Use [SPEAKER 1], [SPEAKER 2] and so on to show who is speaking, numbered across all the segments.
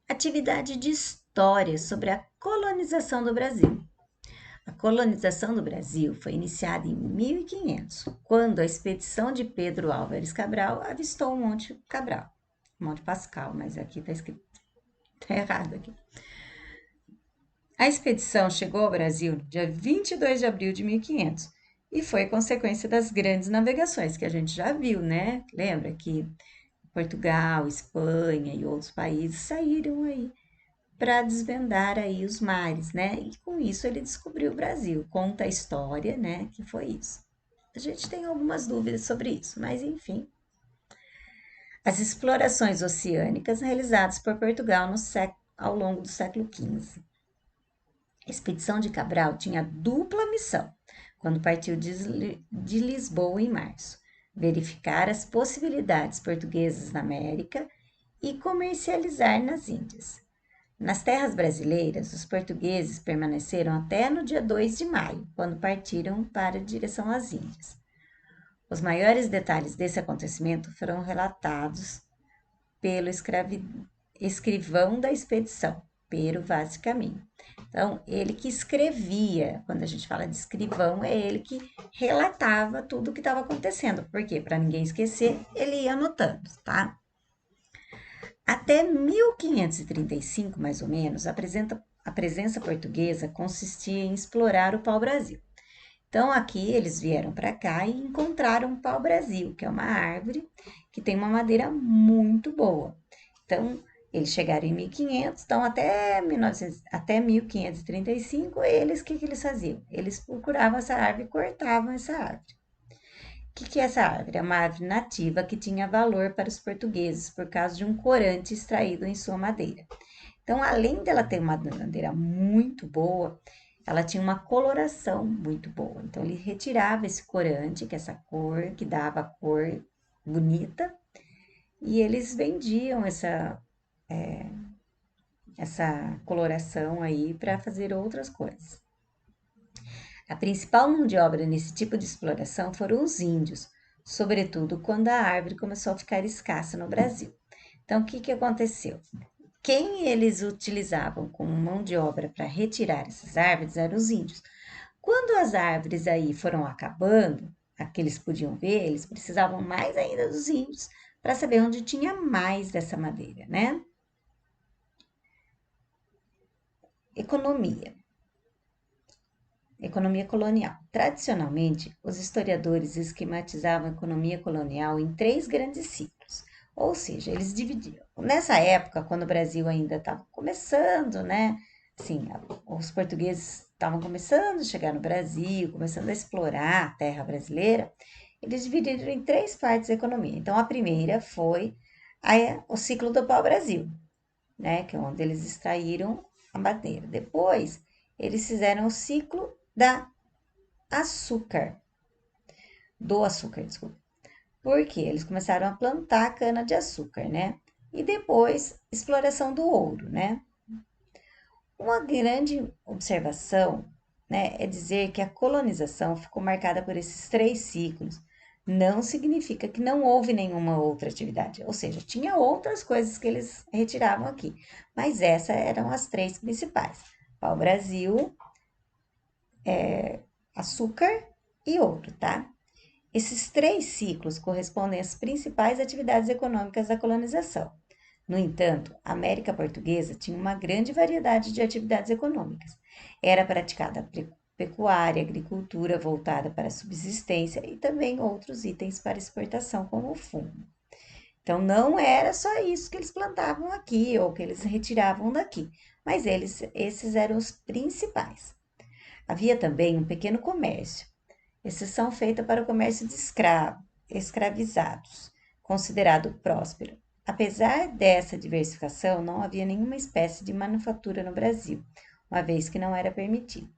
[SPEAKER 1] Atividade de história sobre a colonização do Brasil. A colonização do Brasil foi iniciada em 1500, quando a expedição de Pedro Álvares Cabral avistou o Monte Cabral. Monte Pascal, mas aqui está escrito tá errado aqui. A expedição chegou ao Brasil no dia 22 de abril de 1500 e foi consequência das grandes navegações que a gente já viu, né? Lembra que Portugal, Espanha e outros países saíram aí para desvendar aí os mares, né? E com isso ele descobriu o Brasil. Conta a história, né? Que foi isso. A gente tem algumas dúvidas sobre isso, mas enfim. As explorações oceânicas realizadas por Portugal ao longo do século XV. A expedição de Cabral tinha dupla missão quando partiu de Lisboa em março: verificar as possibilidades portuguesas na América e comercializar nas Índias. Nas terras brasileiras, os portugueses permaneceram até no dia 2 de maio, quando partiram para a direção às Índias. Os maiores detalhes desse acontecimento foram relatados pelo escrivão da expedição, Pero Vaz de Caminho. Então, ele que escrevia, quando a gente fala de escrivão, é ele que relatava tudo o que estava acontecendo. Por quê? Para ninguém esquecer, ele ia anotando, tá? Até 1535, mais ou menos, a presença portuguesa consistia em explorar o pau-brasil. Então, aqui eles vieram para cá e encontraram o pau-brasil, que é uma árvore que tem uma madeira muito boa. Então, eles chegaram em 1500, então até 1535, que eles faziam? Eles procuravam essa árvore e cortavam essa árvore. O que é essa árvore? É uma árvore nativa que tinha valor para os portugueses por causa de um corante extraído em sua madeira. Então, além dela ter uma madeira muito boa, ela tinha uma coloração muito boa. Então, ele retirava esse corante, que é essa cor, que dava a cor bonita, e eles vendiam essa coloração aí para fazer outras coisas. A principal mão de obra nesse tipo de exploração foram os índios, sobretudo quando a árvore começou a ficar escassa no Brasil. Então, o que aconteceu? Quem eles utilizavam como mão de obra para retirar essas árvores eram os índios. Quando as árvores aí foram acabando, aqueles podiam ver, eles precisavam mais ainda dos índios para saber onde tinha mais dessa madeira, né? Economia. Economia colonial. Tradicionalmente, os historiadores esquematizavam a economia colonial em três grandes ciclos, ou seja, eles dividiam. Nessa época, quando o Brasil ainda estava começando, né? Assim, os portugueses estavam começando a chegar no Brasil, começando a explorar a terra brasileira, eles dividiram em três partes a economia. Então, a primeira foi o ciclo do pau-brasil, né? Que é onde eles extraíram a madeira. Depois, eles fizeram o ciclo da açúcar, do açúcar, desculpa. Porque eles começaram a plantar cana de açúcar, né? E depois, exploração do ouro, né? Uma grande observação, né, é dizer que a colonização ficou marcada por esses três ciclos. Não significa que não houve nenhuma outra atividade, ou seja, tinha outras coisas que eles retiravam aqui, mas essas eram as três principais: pau-brasil, açúcar e ouro, tá? Esses três ciclos correspondem às principais atividades econômicas da colonização. No entanto, a América Portuguesa tinha uma grande variedade de atividades econômicas. Era praticada pecuária, agricultura voltada para a subsistência e também outros itens para exportação, como o fumo. Então, não era só isso que eles plantavam aqui ou que eles retiravam daqui, mas esses eram os principais. Havia também um pequeno comércio, exceção feita para o comércio de escravizados, considerado próspero. Apesar dessa diversificação, não havia nenhuma espécie de manufatura no Brasil, uma vez que não era permitido.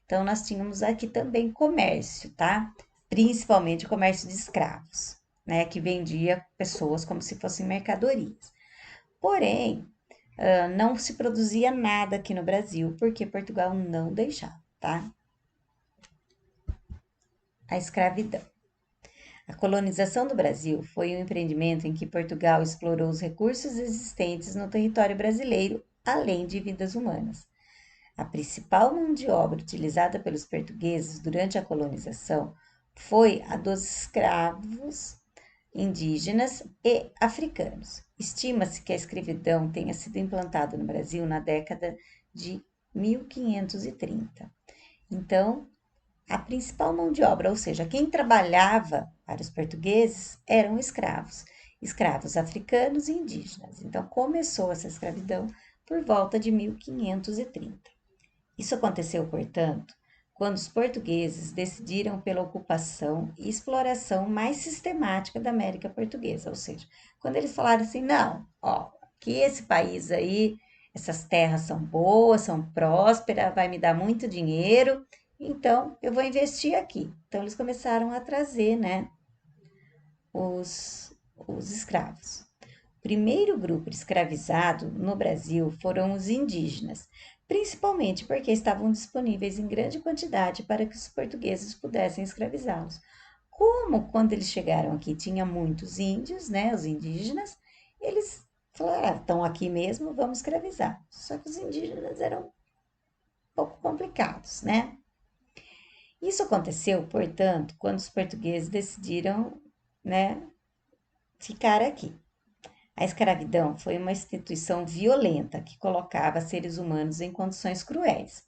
[SPEAKER 1] Então, nós tínhamos aqui também comércio, tá? Principalmente comércio de escravos, né? Que vendia pessoas como se fossem mercadorias. Porém, não se produzia nada aqui no Brasil, porque Portugal não deixava, tá? A escravidão. A colonização do Brasil foi um empreendimento em que Portugal explorou os recursos existentes no território brasileiro, além de vidas humanas. A principal mão de obra utilizada pelos portugueses durante a colonização foi a dos escravos indígenas e africanos. Estima-se que a escravidão tenha sido implantada no Brasil na década de 1530. Então, a principal mão de obra, ou seja, quem trabalhava para os portugueses, eram escravos, escravos africanos e indígenas. Então, começou essa escravidão por volta de 1530. Isso aconteceu, portanto, quando os portugueses decidiram pela ocupação e exploração mais sistemática da América Portuguesa, ou seja, quando eles falaram assim, não, ó, que esse país aí, essas terras são boas, são prósperas, vai me dar muito dinheiro, então eu vou investir aqui. Então eles começaram a trazer, né, os escravos. O primeiro grupo escravizado no Brasil foram os indígenas, principalmente porque estavam disponíveis em grande quantidade para que os portugueses pudessem escravizá-los. Como quando eles chegaram aqui tinha muitos índios, né, os indígenas, eles falaram, ah, estão aqui mesmo, vamos escravizar. Só que os indígenas eram um pouco complicados, né? Isso aconteceu, portanto, quando os portugueses decidiram, né, ficar aqui. A escravidão foi uma instituição violenta que colocava seres humanos em condições cruéis.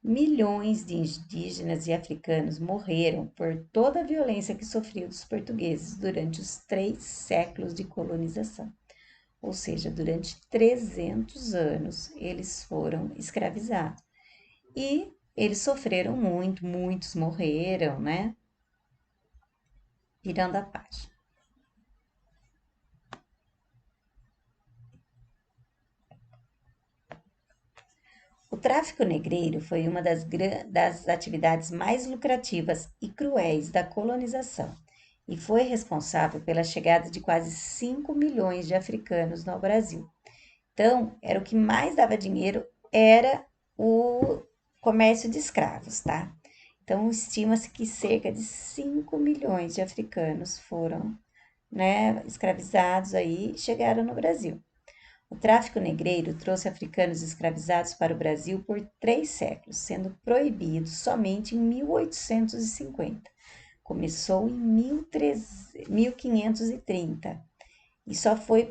[SPEAKER 1] Milhões de indígenas e africanos morreram por toda a violência que sofriam dos portugueses durante os 3 séculos de colonização. Ou seja, durante 300 anos eles foram escravizados. E eles sofreram muito, muitos morreram, né? Virando a página. O tráfico negreiro foi uma das atividades mais lucrativas e cruéis da colonização e foi responsável pela chegada de quase 5 milhões de africanos no Brasil. Então, era o que mais dava dinheiro, era o comércio de escravos, tá? Então, estima-se que cerca de 5 milhões de africanos foram, né, escravizados aí e chegaram no Brasil. O tráfico negreiro trouxe africanos escravizados para o Brasil por 3 séculos, sendo proibido somente em 1850. Começou em 1530 e só foi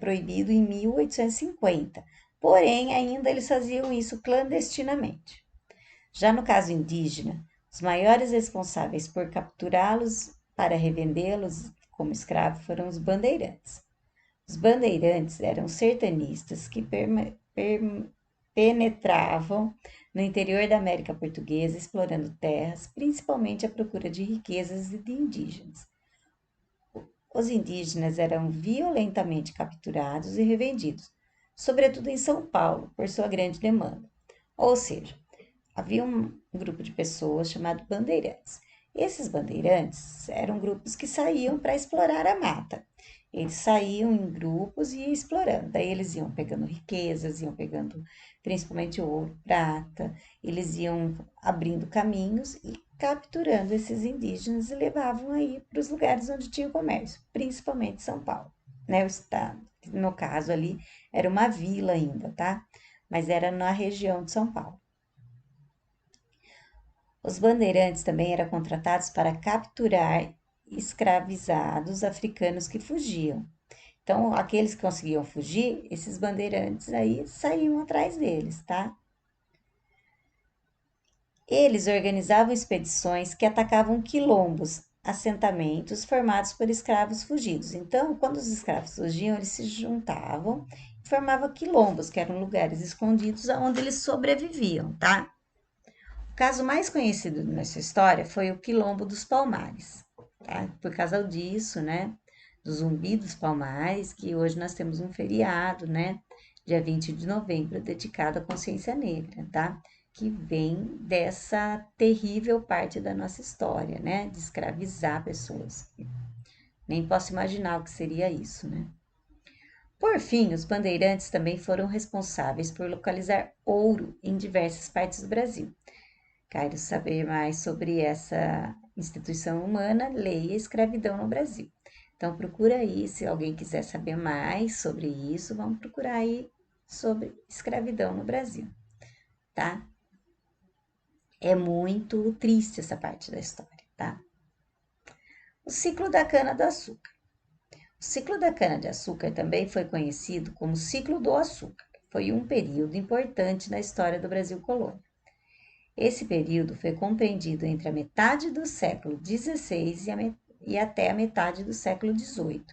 [SPEAKER 1] proibido em 1850. Porém, ainda eles faziam isso clandestinamente. Já no caso indígena, os maiores responsáveis por capturá-los para revendê-los como escravos foram os bandeirantes. Os bandeirantes eram sertanistas que penetravam no interior da América Portuguesa, explorando terras, principalmente à procura de riquezas e de indígenas. Os indígenas eram violentamente capturados e revendidos, sobretudo em São Paulo, por sua grande demanda. Ou seja, havia um grupo de pessoas chamado bandeirantes. Esses bandeirantes eram grupos que saíam para explorar a mata. Eles saíam em grupos e iam explorando. Daí eles iam pegando riquezas, iam pegando principalmente ouro, prata, eles iam abrindo caminhos e capturando esses indígenas e levavam aí para os lugares onde tinha comércio, principalmente São Paulo, né? O estado, no caso ali, era uma vila ainda, tá? Mas era na região de São Paulo. Os bandeirantes também eram contratados para capturar escravizados africanos que fugiam. Então, aqueles que conseguiam fugir, esses bandeirantes aí saíam atrás deles, tá? Eles organizavam expedições que atacavam quilombos, assentamentos formados por escravos fugidos. Então, quando os escravos fugiam, eles se juntavam e formavam quilombos, que eram lugares escondidos onde eles sobreviviam, tá? O caso mais conhecido nessa história foi o Quilombo dos Palmares, tá? Por causa disso, né? Do Zumbi dos Palmares, que hoje nós temos um feriado, né? Dia 20 de novembro, dedicado à consciência negra, tá? Que vem dessa terrível parte da nossa história, né? De escravizar pessoas. Nem posso imaginar o que seria isso, né? Por fim, os bandeirantes também foram responsáveis por localizar ouro em diversas partes do Brasil. Quero saber mais sobre Instituição Humana, Lei e Escravidão no Brasil. Então, procura aí, se alguém quiser saber mais sobre isso, vamos procurar aí sobre escravidão no Brasil, tá? É muito triste essa parte da história, tá? O ciclo da cana-do-açúcar. O ciclo da cana-de-açúcar também foi conhecido como ciclo do açúcar. Foi um período importante na história do Brasil colônia. Esse período foi compreendido entre a metade do século XVI e até a metade do século XVIII.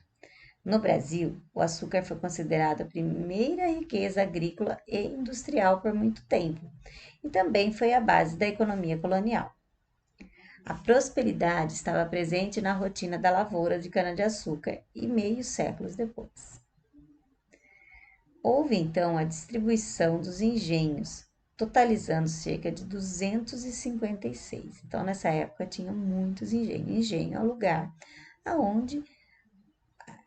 [SPEAKER 1] No Brasil, o açúcar foi considerado a primeira riqueza agrícola e industrial por muito tempo e também foi a base da economia colonial. A prosperidade estava presente na rotina da lavoura de cana-de-açúcar e meios séculos depois. Houve então a distribuição dos engenhos, totalizando cerca de 256. Então, nessa época, tinha muitos engenhos. Engenho é o lugar onde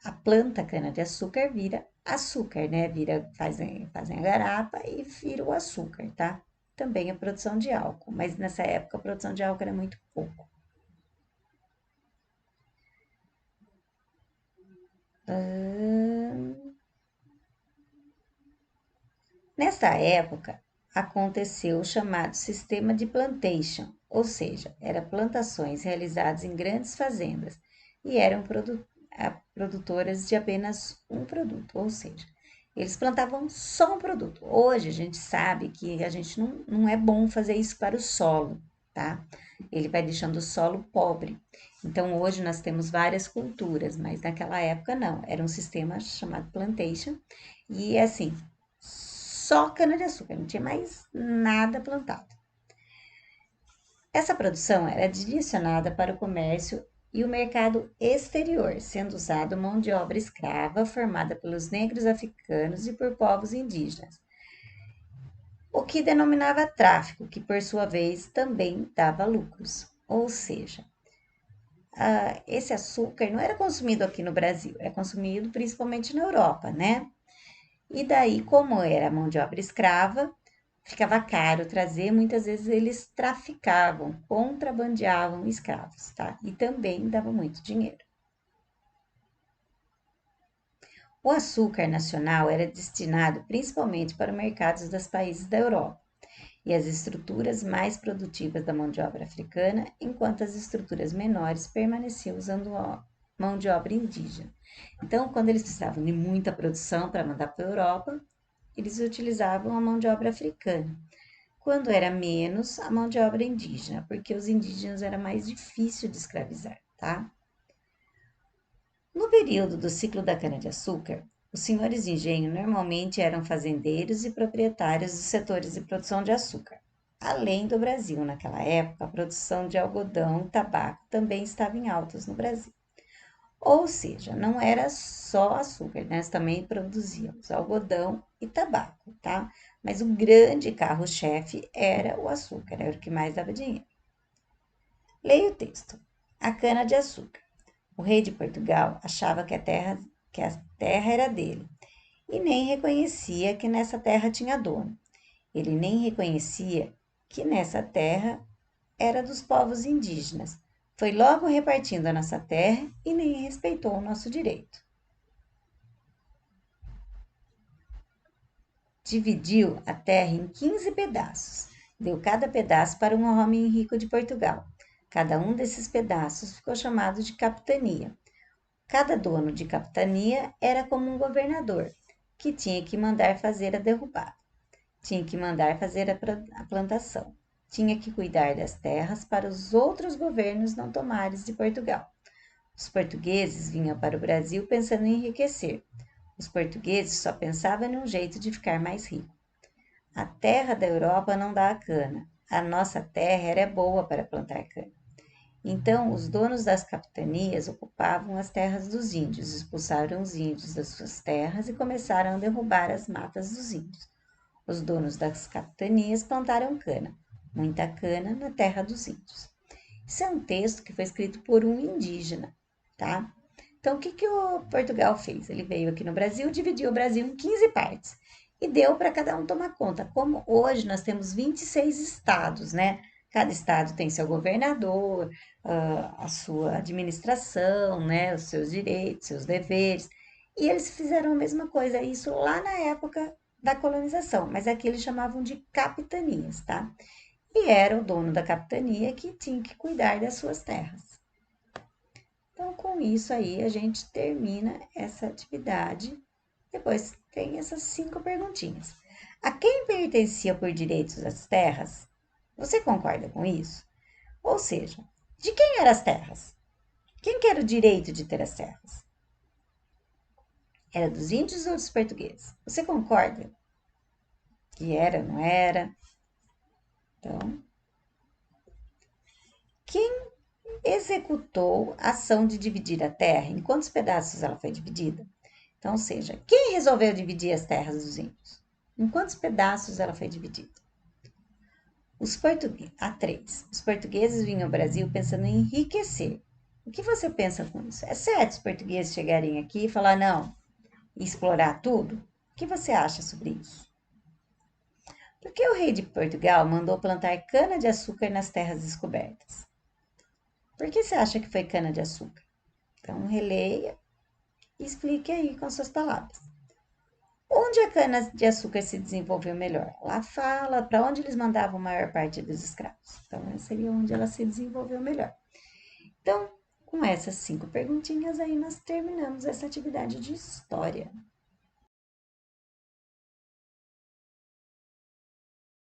[SPEAKER 1] a planta cana-de-açúcar vira açúcar, né? Fazem a garapa e vira o açúcar, tá? Também a produção de álcool, mas nessa época a produção de álcool era muito pouco. Nessa época, aconteceu o chamado sistema de plantation, ou seja, eram plantações realizadas em grandes fazendas e eram produtoras de apenas um produto, ou seja, eles plantavam só um produto. Hoje a gente sabe que a gente não é bom fazer isso para o solo, tá? Ele vai deixando o solo pobre. Então hoje nós temos várias culturas, mas naquela época não. Era um sistema chamado plantation e assim, só cana-de-açúcar, não tinha mais nada plantado. Essa produção era direcionada para o comércio e o mercado exterior, sendo usado mão de obra escrava formada pelos negros africanos e por povos indígenas, o que denominava tráfico, que por sua vez também dava lucros. Ou seja, esse açúcar não era consumido aqui no Brasil, é consumido principalmente na Europa, né? E daí, como era mão de obra escrava, ficava caro trazer, muitas vezes eles traficavam, contrabandeavam escravos, tá? E também dava muito dinheiro. O açúcar nacional era destinado principalmente para mercados dos países da Europa e as estruturas mais produtivas da mão de obra africana, enquanto as estruturas menores permaneciam usando mão de obra indígena. Então, quando eles precisavam de muita produção para mandar para a Europa, eles utilizavam a mão de obra africana. Quando era menos, a mão de obra indígena, porque os indígenas era mais difícil de escravizar, tá? No período do ciclo da cana-de-açúcar, os senhores de engenho normalmente eram fazendeiros e proprietários dos setores de produção de açúcar. Além do Brasil, naquela época, a produção de algodão e tabaco também estava em altas no Brasil. Ou seja, não era só açúcar, nós também produzíamos algodão e tabaco, tá? Mas o grande carro-chefe era o açúcar, era o que mais dava dinheiro. Leia o texto. A cana-de-açúcar. O rei de Portugal achava que a terra era dele e nem reconhecia que nessa terra tinha dono. Ele nem reconhecia que nessa terra era dos povos indígenas. Foi logo repartindo a nossa terra e nem respeitou o nosso direito. Dividiu a terra em 15 pedaços. Deu cada pedaço para um homem rico de Portugal. Cada um desses pedaços ficou chamado de capitania. Cada dono de capitania era como um governador, que tinha que mandar fazer a derrubada, tinha que mandar fazer a plantação, tinha que cuidar das terras para os outros governos não tomarem de Portugal. Os portugueses vinham para o Brasil pensando em enriquecer. Os portugueses só pensavam em um jeito de ficar mais rico. A terra da Europa não dá a cana. A nossa terra era boa para plantar cana. Então, os donos das capitanias ocupavam as terras dos índios, expulsaram os índios das suas terras e começaram a derrubar as matas dos índios. Os donos das capitanias plantaram cana, muita cana na terra dos índios. Isso é um texto que foi escrito por um indígena, tá? Então, o que o Portugal fez? Ele veio aqui no Brasil, dividiu o Brasil em 15 partes e deu para cada um tomar conta. Como hoje nós temos 26 estados, né? Cada estado tem seu governador, a sua administração, né, os seus direitos, seus deveres. E eles fizeram a mesma coisa, isso lá na época da colonização, mas aqui eles chamavam de capitanias, tá? E era o dono da capitania que tinha que cuidar das suas terras. Então, com isso aí, a gente termina essa atividade. Depois tem essas 5 perguntinhas. A quem pertencia por direitos as terras? Você concorda com isso? Ou seja, de quem eram as terras? Quem que era o direito de ter as terras? Era dos índios ou dos portugueses? Você concorda que era ou não era? Então, quem executou a ação de dividir a terra? Em quantos pedaços ela foi dividida? Então, ou seja, quem resolveu dividir as terras dos índios? Em quantos pedaços ela foi dividida? Os portugueses, a 3. Os portugueses vinham ao Brasil pensando em enriquecer. O que você pensa com isso? É certo os portugueses chegarem aqui e falar não e explorar tudo? O que você acha sobre isso? Por que o rei de Portugal mandou plantar cana-de-açúcar nas terras descobertas? Por que você acha que foi cana-de-açúcar? Então, releia e explique aí com suas palavras. Onde a cana-de-açúcar se desenvolveu melhor? Lá fala para onde eles mandavam a maior parte dos escravos. Então, seria onde ela se desenvolveu melhor. Então, com essas 5 perguntinhas aí, nós terminamos essa atividade de história.